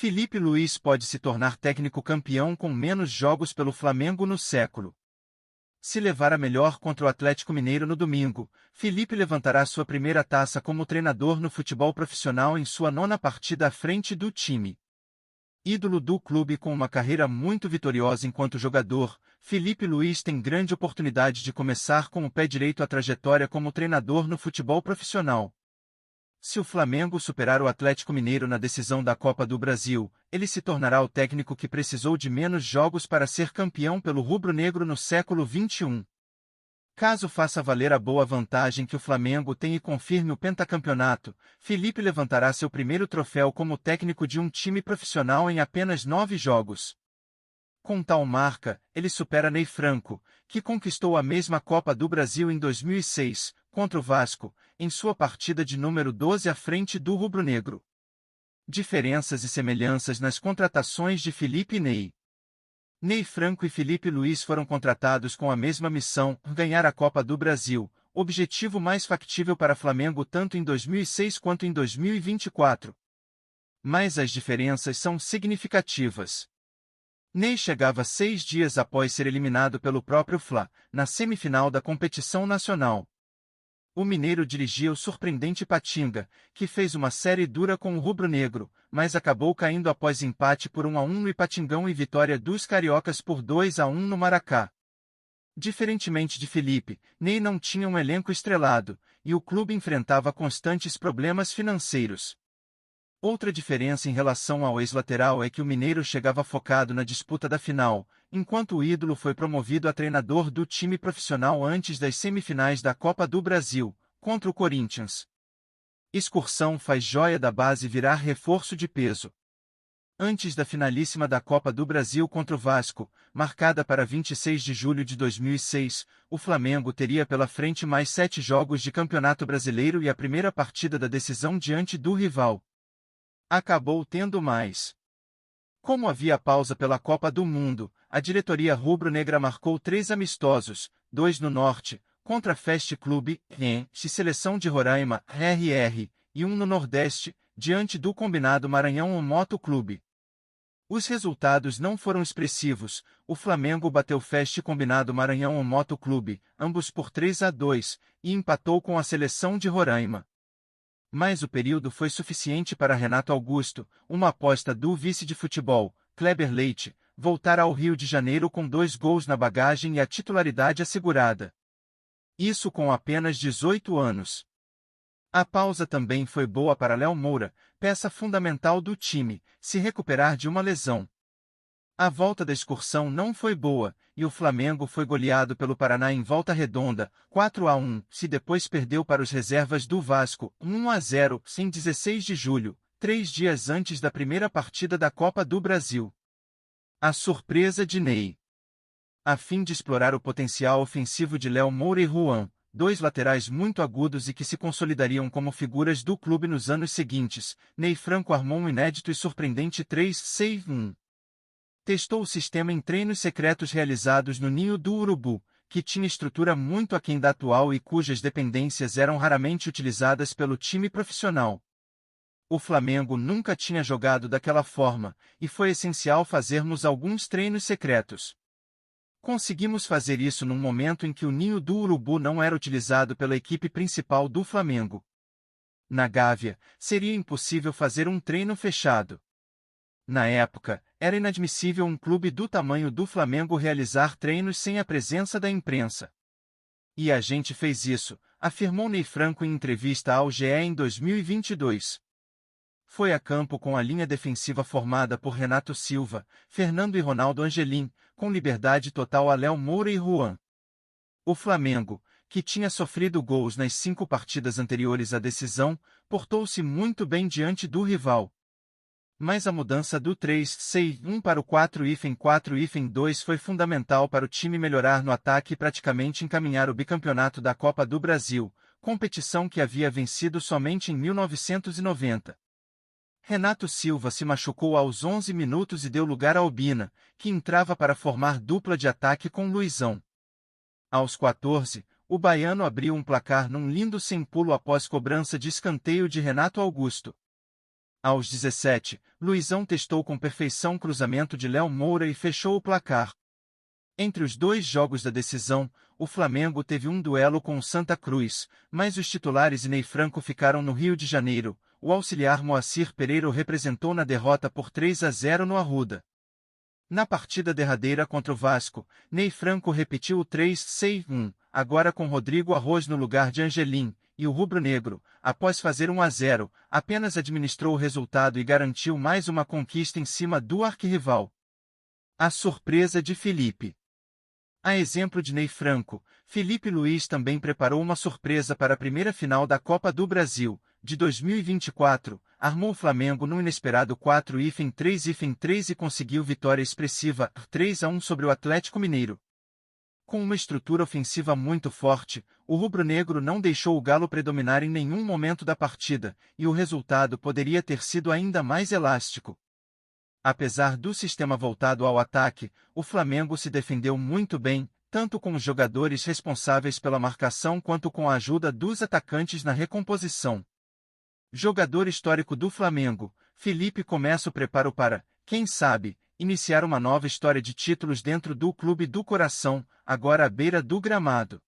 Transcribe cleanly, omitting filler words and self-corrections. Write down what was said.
Felipe Luiz pode se tornar técnico campeão com menos jogos pelo Flamengo no século. Se levar a melhor contra o Atlético Mineiro no domingo, Felipe levantará sua primeira taça como treinador no futebol profissional em sua 9ª partida à frente do time. Ídolo do clube com uma carreira muito vitoriosa enquanto jogador, Felipe Luiz tem grande oportunidade de começar com o pé direito a trajetória como treinador no futebol profissional. Se o Flamengo superar o Atlético Mineiro na decisão da Copa do Brasil, ele se tornará o técnico que precisou de menos jogos para ser campeão pelo rubro-negro no século XXI. Caso faça valer a boa vantagem que o Flamengo tem e confirme o pentacampeonato, Felipe levantará seu primeiro troféu como técnico de um time profissional em apenas 9 jogos. Com tal marca, ele supera Ney Franco, que conquistou a mesma Copa do Brasil em 2006, contra o Vasco, em sua partida de número 12 à frente do rubro-negro. Diferenças e semelhanças nas contratações de Felipe e Ney. Ney Franco e Felipe Luiz foram contratados com a mesma missão, ganhar a Copa do Brasil, objetivo mais factível para Flamengo tanto em 2006 quanto em 2024. Mas as diferenças são significativas. Ney chegava 6 dias após ser eliminado pelo próprio Fla, na semifinal da competição nacional. O mineiro dirigia o surpreendente Ipatinga, que fez uma série dura com o rubro-negro, mas acabou caindo após empate por 1-1 no Ipatingão e vitória dos cariocas por 2-1 no Maracá. Diferentemente de Felipe, Ney não tinha um elenco estrelado, e o clube enfrentava constantes problemas financeiros. Outra diferença em relação ao ex-lateral é que o mineiro chegava focado na disputa da final, enquanto o ídolo foi promovido a treinador do time profissional antes das semifinais da Copa do Brasil, contra o Corinthians. Excursão faz joia da base virar reforço de peso. Antes da finalíssima da Copa do Brasil contra o Vasco, marcada para 26 de julho de 2006, o Flamengo teria pela frente mais 7 jogos de Campeonato Brasileiro e a primeira partida da decisão diante do rival. Acabou tendo mais. Como havia pausa pela Copa do Mundo, a diretoria rubro-negra marcou 3 amistosos, 2 no Norte, contra Fest Clube, Seleção de Roraima, RR, e 1 no Nordeste, diante do combinado Maranhão Moto Clube. Os resultados não foram expressivos, o Flamengo bateu Fest combinado Maranhão Moto Clube, ambos por 3-2, e empatou com a Seleção de Roraima. Mas o período foi suficiente para Renato Augusto, uma aposta do vice de futebol, Kleber Leite, voltar ao Rio de Janeiro com 2 gols na bagagem e a titularidade assegurada. Isso com apenas 18 anos. A pausa também foi boa para Léo Moura, peça fundamental do time, se recuperar de uma lesão. A volta da excursão não foi boa, e o Flamengo foi goleado pelo Paraná em Volta Redonda, 4-1, se depois perdeu para os reservas do Vasco, 1-0, em 16 de julho, 3 dias antes da primeira partida da Copa do Brasil. A surpresa de Ney. A fim de explorar o potencial ofensivo de Léo Moura e Juan, 2 laterais muito agudos e que se consolidariam como figuras do clube nos anos seguintes, Ney Franco armou um inédito e surpreendente 3-6-1. Testou o sistema em treinos secretos realizados no Ninho do Urubu, que tinha estrutura muito aquém da atual e cujas dependências eram raramente utilizadas pelo time profissional. O Flamengo nunca tinha jogado daquela forma, e foi essencial fazermos alguns treinos secretos. Conseguimos fazer isso num momento em que o Ninho do Urubu não era utilizado pela equipe principal do Flamengo. Na Gávea, seria impossível fazer um treino fechado. Na época, era inadmissível um clube do tamanho do Flamengo realizar treinos sem a presença da imprensa. E a gente fez isso, afirmou Ney Franco em entrevista ao GE em 2022. Foi a campo com a linha defensiva formada por Renato Silva, Fernando e Ronaldo Angelim, com liberdade total a Léo Moura e Juan. O Flamengo, que tinha sofrido gols nas 5 partidas anteriores à decisão, portou-se muito bem diante do rival. Mas a mudança do 3-6-1 para o 4-4-2 foi fundamental para o time melhorar no ataque e praticamente encaminhar o bicampeonato da Copa do Brasil, competição que havia vencido somente em 1990. Renato Silva se machucou aos 11 minutos e deu lugar a Obina, que entrava para formar dupla de ataque com Luizão. Aos 14, o baiano abriu um placar num lindo sem pulo após cobrança de escanteio de Renato Augusto. Aos 17, Luizão testou com perfeição cruzamento de Léo Moura e fechou o placar. Entre os dois jogos da decisão, o Flamengo teve um duelo com o Santa Cruz, mas os titulares e Ney Franco ficaram no Rio de Janeiro. O auxiliar Moacir Pereira o representou na derrota por 3-0 no Arruda. Na partida derradeira contra o Vasco, Ney Franco repetiu o 3-6-1, agora com Rodrigo Arroz no lugar de Angelim, e o rubro-negro, após fazer 1-0, apenas administrou o resultado e garantiu mais uma conquista em cima do arquirrival. A surpresa de Felipe. A exemplo de Ney Franco, Felipe Luiz também preparou uma surpresa para a primeira final da Copa do Brasil, de 2024, armou o Flamengo num inesperado 4-3-3 e conseguiu vitória expressiva, 3-1 sobre o Atlético Mineiro. Com uma estrutura ofensiva muito forte, o rubro-negro não deixou o Galo predominar em nenhum momento da partida, e o resultado poderia ter sido ainda mais elástico. Apesar do sistema voltado ao ataque, o Flamengo se defendeu muito bem, tanto com os jogadores responsáveis pela marcação quanto com a ajuda dos atacantes na recomposição. Jogador histórico do Flamengo, Felipe começa o preparo para, quem sabe, iniciar uma nova história de títulos dentro do clube do coração, agora à beira do gramado.